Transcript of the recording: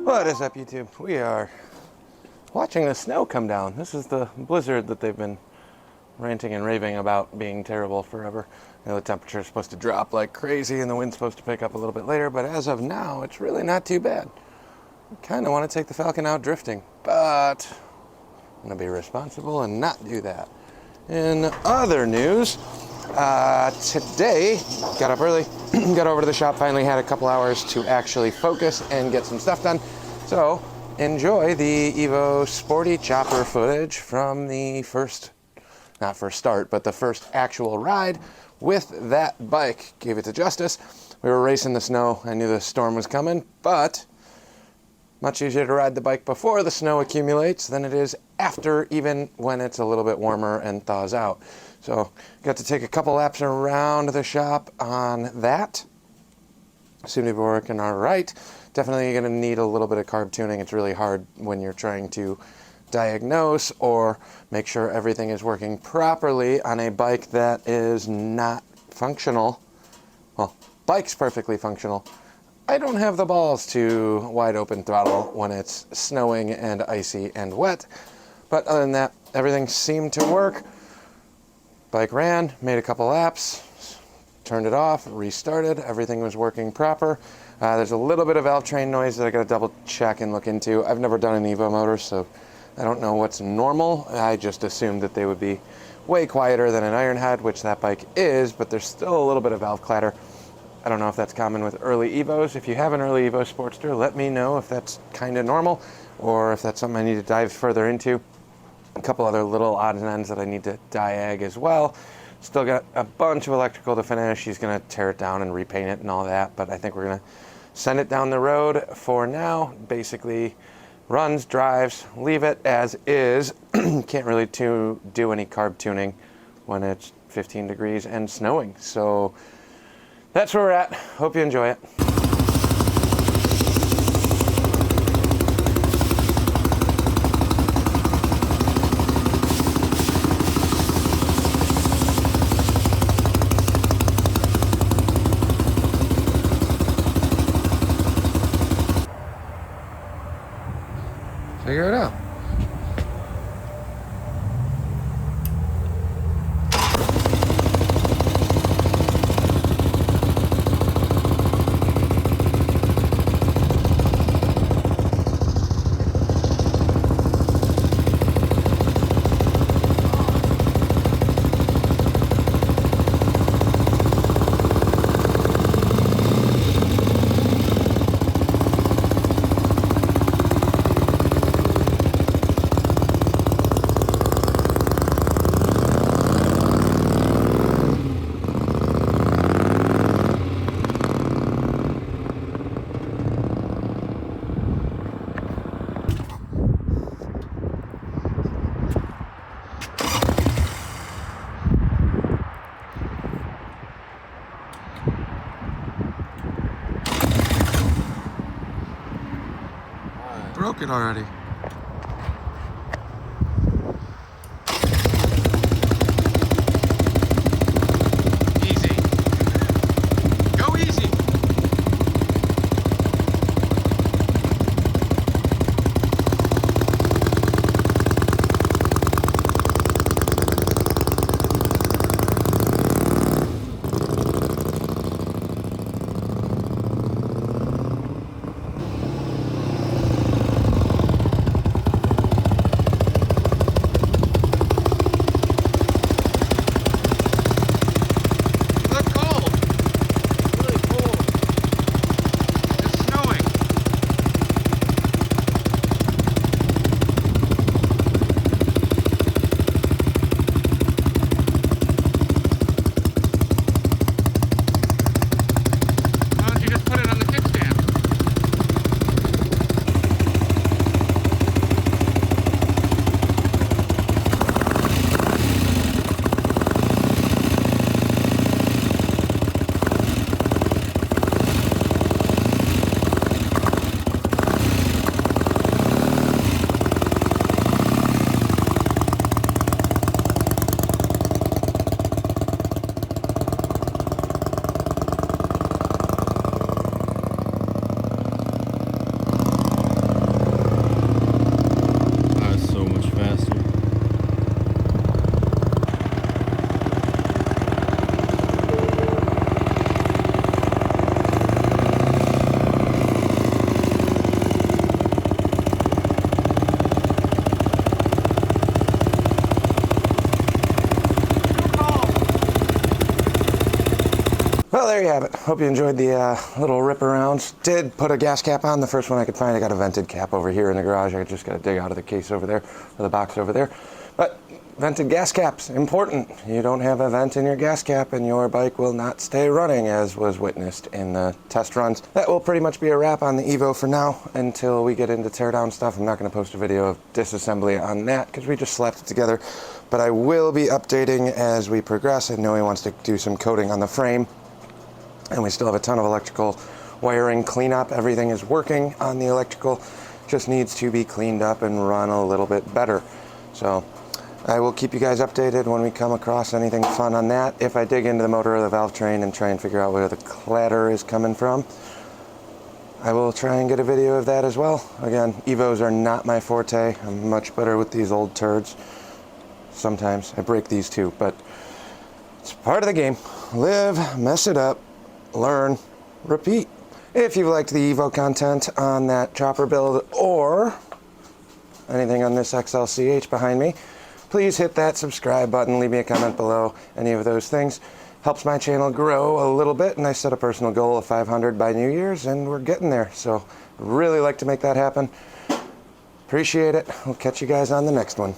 What is up, YouTube? We are watching the snow come down. This is the blizzard that they've been ranting and raving about being terrible forever. You know, the temperature is supposed to drop like crazy and the wind's supposed to pick up a little bit later, but as of now, it's really not too bad. I kind of want to take the Falcon out drifting, but I'm going to be responsible and not do that. In other news, today, got up early, got over to the shop, finally had a couple hours to actually focus and get some stuff done. So, enjoy the Evo Sporty chopper footage from the not first start, but the first actual ride with that bike. Gave it to justice. We were racing the snow. I knew the storm was coming, but much easier to ride the bike before the snow accumulates than it is after, even when it's a little bit warmer and thaws out. So, got to take a couple laps around the shop on that. Seemed to be working all right. Definitely going to need a little bit of carb tuning. It's really hard when you're trying to diagnose or make sure everything is working properly on a bike that is not functional. Well, bike's perfectly functional. I don't have the balls to wide open throttle when it's snowing and icy and wet. But other than that, everything seemed to work. Bike ran, made a couple laps, turned it off, restarted, everything was working proper. There's a little bit of valve train noise that I gotta double check and look into. I've never done an Evo motor, so I don't know what's normal. I just assumed that they would be way quieter than an iron head, which that bike is, but there's still a little bit of valve clatter. I don't know if that's common with early Evos. If you have an early Evo Sportster, let me know if that's kind of normal or if that's something I need to dive further into. A couple other little odds and ends that I need to diag as well. Still got a bunch of electrical to finish. She's going to tear it down and repaint it and all that, but I think we're going to send it down the road for now. Basically runs, drives, leave it as is. Can't really do any carb tuning when it's 15 degrees and snowing. So that's where we're at. Hope you enjoy it. Figure it out. Broke it already. Easy. Go easy. So there you have it. Hope you enjoyed the little rip arounds. Did put a gas cap on, the first one I could find. I got a vented cap over here in the garage. I just got to dig out of the case over there, or the box over there. But vented gas caps, important. You don't have a vent in your gas cap and your bike will not stay running, as was witnessed in the test runs. That will pretty much be a wrap on the Evo for now until we get into teardown stuff. I'm not going to post a video of disassembly on that because we just slapped it together. But I will be updating as we progress. I know he wants to do some coating on the frame. And we still have a ton of electrical wiring cleanup. Everything is working on the electrical. Just needs to be cleaned up and run a little bit better. So I will keep you guys updated when we come across anything fun on that. If I dig into the motor or the valve train and try and figure out where the clatter is coming from, I will try and get a video of that as well. Again, Evos are not my forte. I'm much better with these old turds. Sometimes I break these too, but it's part of the game. Live, mess it up, learn, repeat. If you've liked the Evo content on that chopper build or anything on this XLCH behind me, please hit that subscribe button, leave me a comment below, any of those things. Helps my channel grow a little bit, and I set a personal goal of 500 by New Year's, and we're getting there. So really like to make that happen. Appreciate it. We'll catch you guys on the next one.